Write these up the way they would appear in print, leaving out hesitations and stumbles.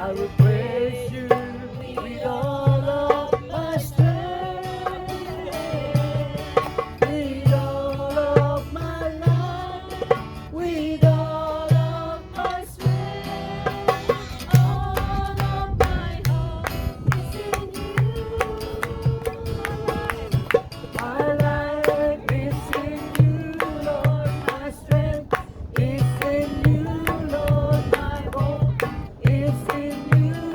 I will praise you with all of my strength, with all of my life, with all of my strength. All of my hope is in you. My life is in you, Lord. My strength is in you, Lord. My hope is in you,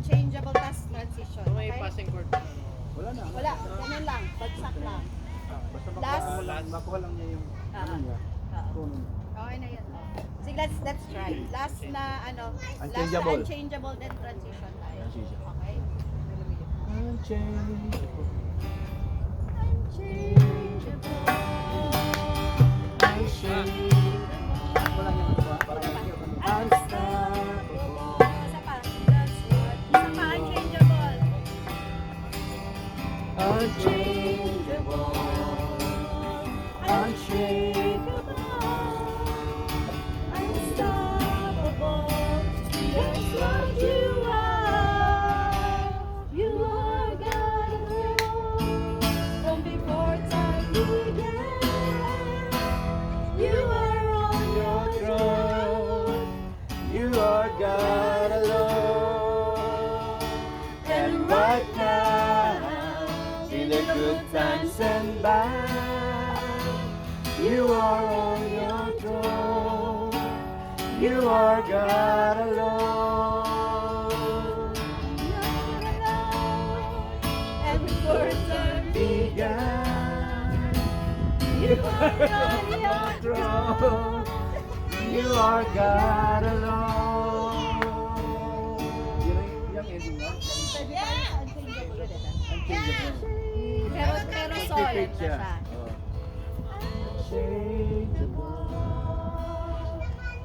unchangeable, tas transition. May Okay? passing chord. Wala na. Wala, ganun lang. Bagsak lang. Basta Last. makuha lang niya yung ano niya. Tono niya. Okay na yun. Sige, let's try. Last na ano, Unchangeable. last unchangeable, then transition tayo. Transition. Okay? Unchangeable. Wala niya ano ba? Parang Unstoppable. Isa pa. That's what. Isa pa, unchangeable. unchangeable. Unshakable. Unstoppable. That's what you are. You are God alone. From before time began, you are on your throne. You are God alone. And right now, in the good times and bad, you are on your throne. You are God alone. And before time Began, you are on your throne. You are God alone. Yung ending mo? Yeah! Unchangeable. Unchangeable. Pero solid na siya.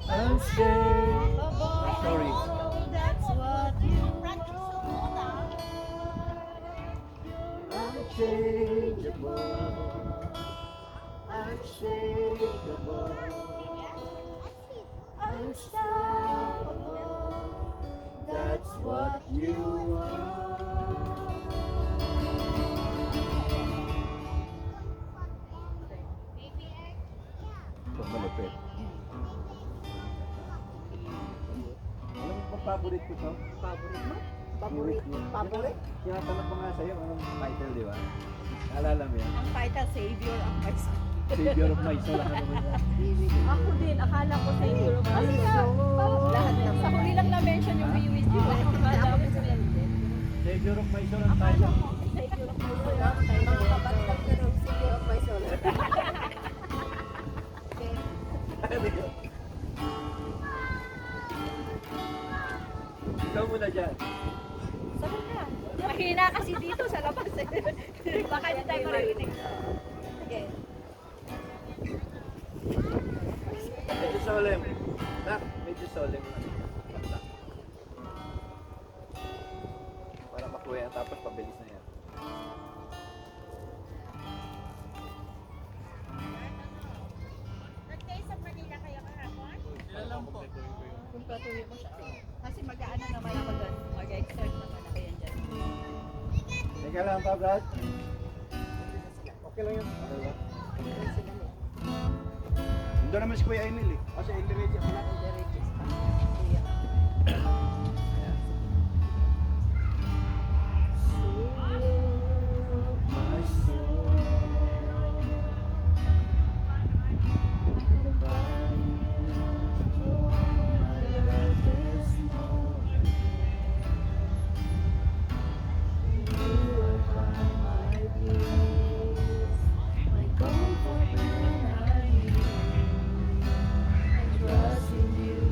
Unstable. Sorry. That's what you Unchangeable. Unshakable. Unstoppable. That's what you are. Ito malupit. Alam mo pa favorite ko to? Favorite mo? Favorite Favorite? Favorite? Tinatanong ko nga sa'yo, anong title, di ba? Naalala mo yan? Ang title, Savior of my soul. Savior of my soul. Ano naman yan? Ako din, akala ko Savior of my soul. Lahat lang. Sa huli lang na-mention yung Be With You. Akala ko sa Savior of my soul ang title. Savior of my soul. Mga kabatang na ng Savior of my soul. Ikaw muna dyan. Sabi na. Mahina kasi dito sa labas eh. Baka hindi tayo marinig. Sige. Medyo solemn. Nak, medyo solemn. Sakta. Para makuha yan, tapos pabilis na yan. Kung patuloy mo siya. Kasi mag-ano naman ako doon. Mag-exert naman ako yan dyan. Teka lang pa, Brad. Okay lang yun. Okay lang. Doon naman si Kuya Emil eh. Kasi individual pala. Trust in you.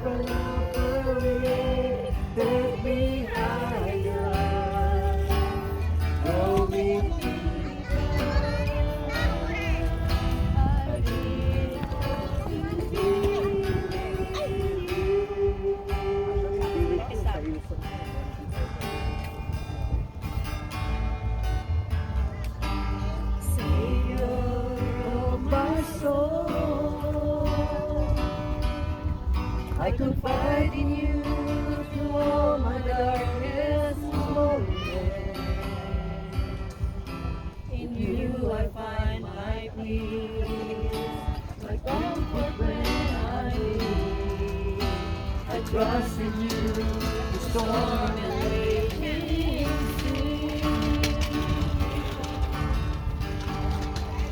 life an offering. Take me higher. Draw me Savior of my soul, I confide in you through all my darkest moments. In you I find my peace, my comfort when I need. I trust in you, the storm and raging sea.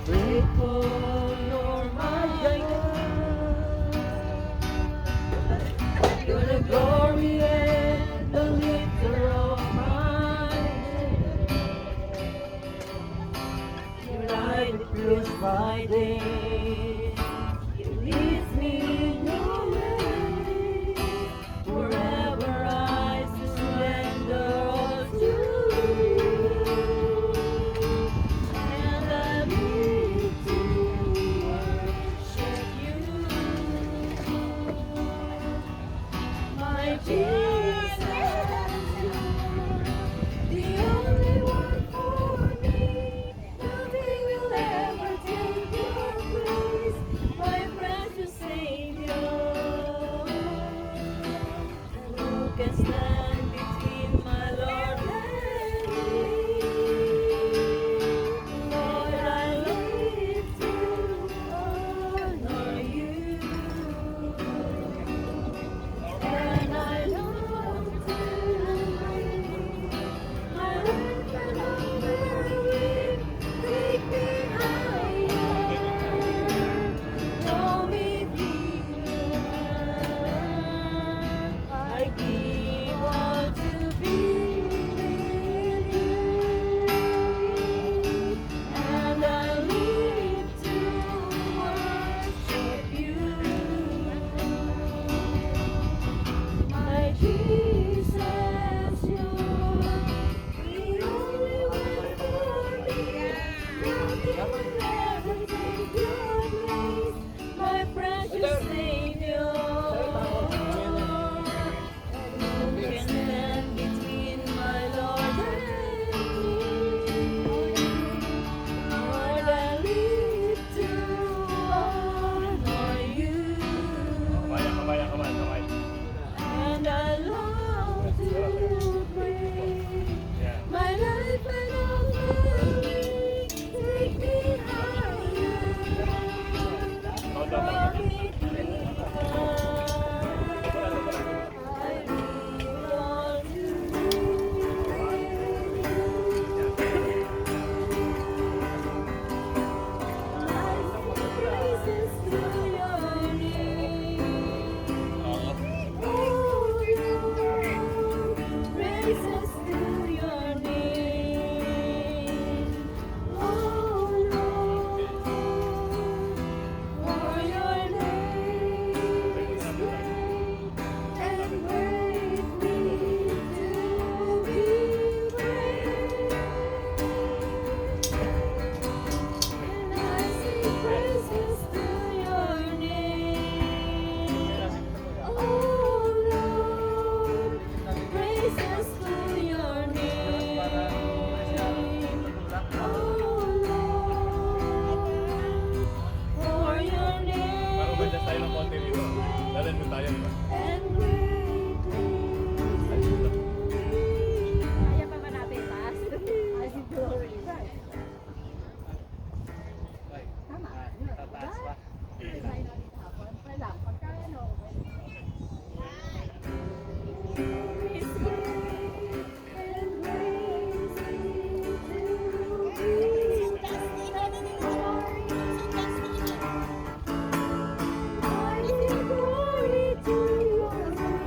Grateful you're my God. You're the glory and the lifter of my head. Your light that fills my day. You lead me in your way. Forever I surrender all to you. And I live to worship you. My Jesus, the only one for me. Nothing will ever take your place, my precious Savior. Who can stand between my Lord and me? Lord, I live to honor you. And I long to bring my life and offering. Take me higher, draw me deeper. I give all to be with you, and I live to worship you. My Jesus, you're the only one for me. Nothing will ever take your place, my precious Savior. Who can stand between my Lord and me? Lord, I live to honor you. And I long to bring my life and offering. Take me higher, draw me deeper. I belong to you. I sing praises to your name. Oh Lord, praises to your name. Oh Lord, for your name is great and greatly to be praised. And I sing praises to your name. Oh Lord, praises to your name. Oh Lord, for your name Mag-adjust tayo ng konti dito. Dalan mo tayo, di ba? and greatly to be. Kaya pa ba natin taas? Ay, glory. Tama. Tataas pa. Wala, pagka ano. Glory to your name.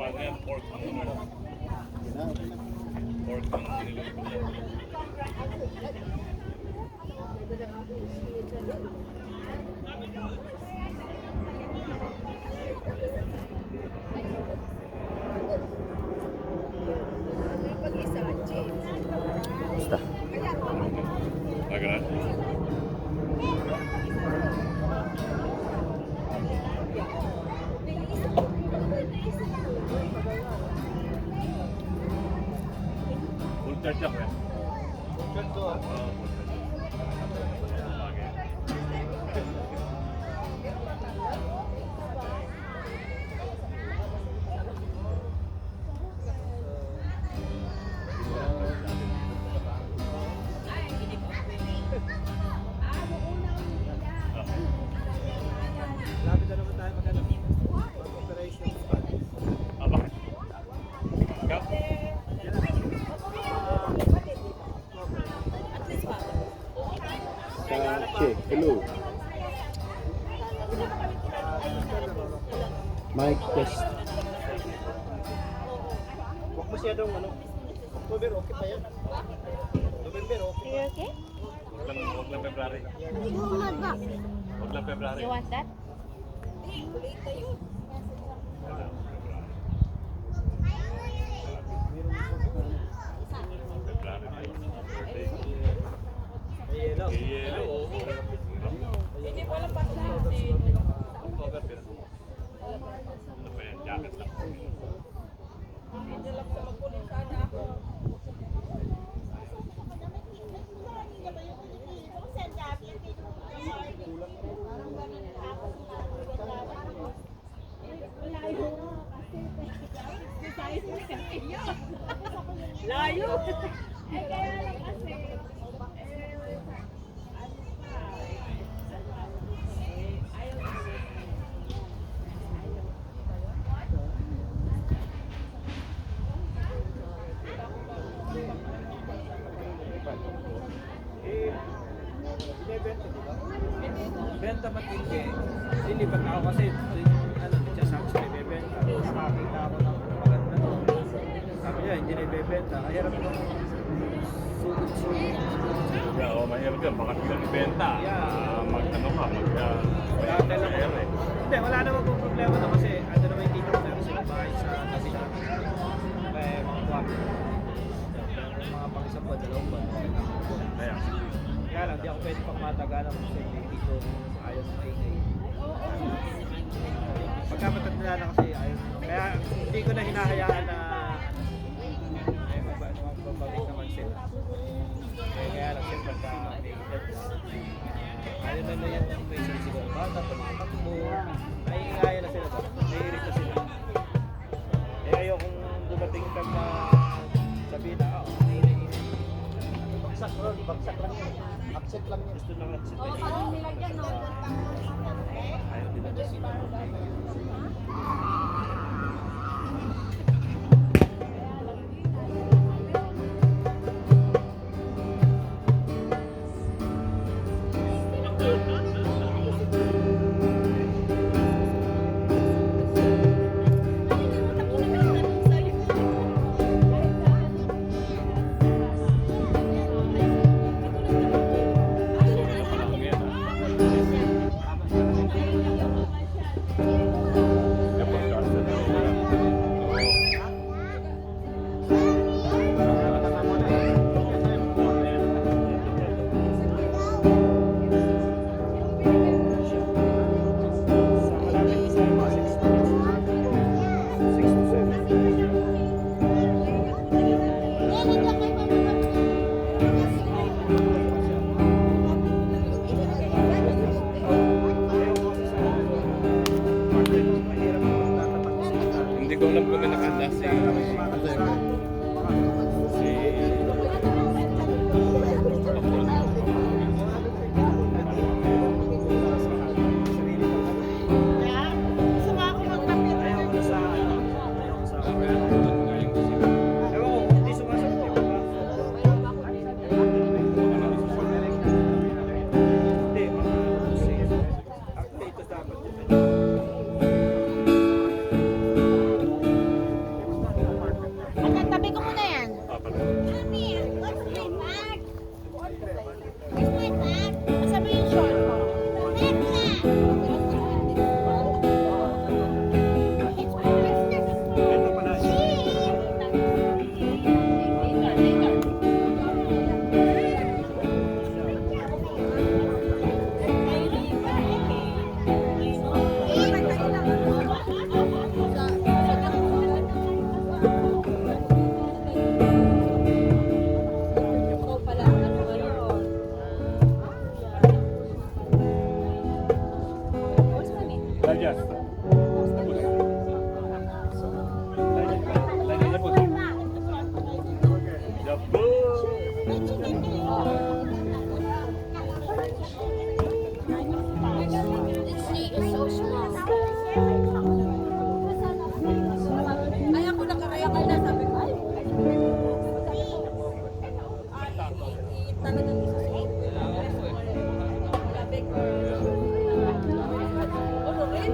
Ano yan? Pork ang ano? Pork ang niluluto niya. Basta. Agad? Full charge ako eh. Ganito ah. Lapit na naman tayo maghanap. Mag-operation. Ah, bakit? Ikaw? Check. Hello. Mic test. Huwag masyadong ano. October, okay pa yan. November, okay pa. Okay? Huwag lang February. Huwag lang February. You want that? February. May yellow. Yelo. October, pero. Ano ba yan? Jacket lang. Layo! Eh, kaya lang kasi. Binibenta, di ba? Benta ba't hindi? Lilipat ako kasi ano, nagsasabi sa ibebenta. Nakakita ako ng maganda to. Sabi niya, hindi na ibebenta. Kahirap nung sugod-sugod. Yeah, oh, mahirap yan. Baka biglang ibenta. Yeah. Mag-ano ka, Dati lang ako. Hindi, wala naman pong problema na kasi ano naman yung tito ko meron silang bahay sa tabi na. Kaya mga kwarto. Mga pang-isang buwan, dalawang buwan. Kaya. Kaya lang, di ako pwede pang matagalan kung kasi dito ayaw ng maingay. Pagka matanda na kasi ayaw. Kaya hindi ko na hinahayaan na may mababalik naman sila. Kaya lang sila pagka may edad. Ayaw na yan kung may siguro bata, tumatakbo. Naiingayan na sila ba? Naiirit na sila. Eh ayaw kung dumating ka na sabihin na, naiingayin. Bagsak, bro. Bagsak lang yan. Upset lang yan. Gusto lang upset. Nilagyan, no? Ayaw din na sila. Hindi ko alam kung nakanda si... dyan. Lagi niya po. Jabbo! Ay, ako nakaraya ka na, sabi ko, ay. Talagang susunod. Sabi ko, ano rin?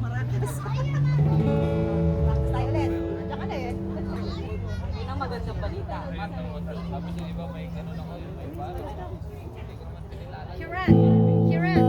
Marakas tayo ulit. Andiyan ka na eh. Yun ang magandang balita. Kiran! Kiran!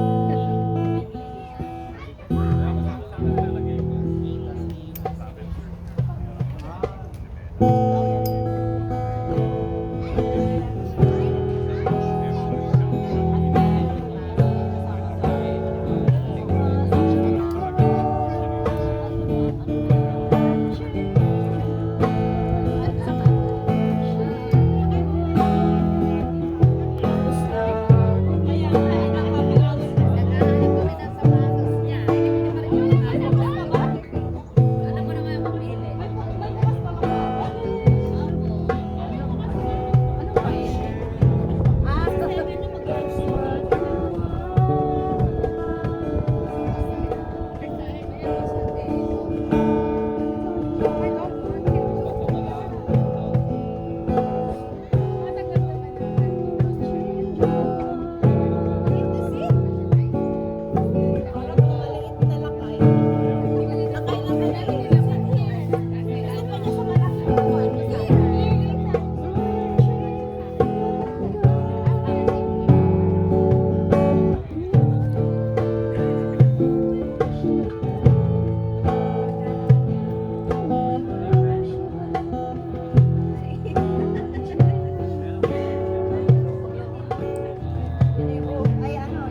Ay, ano,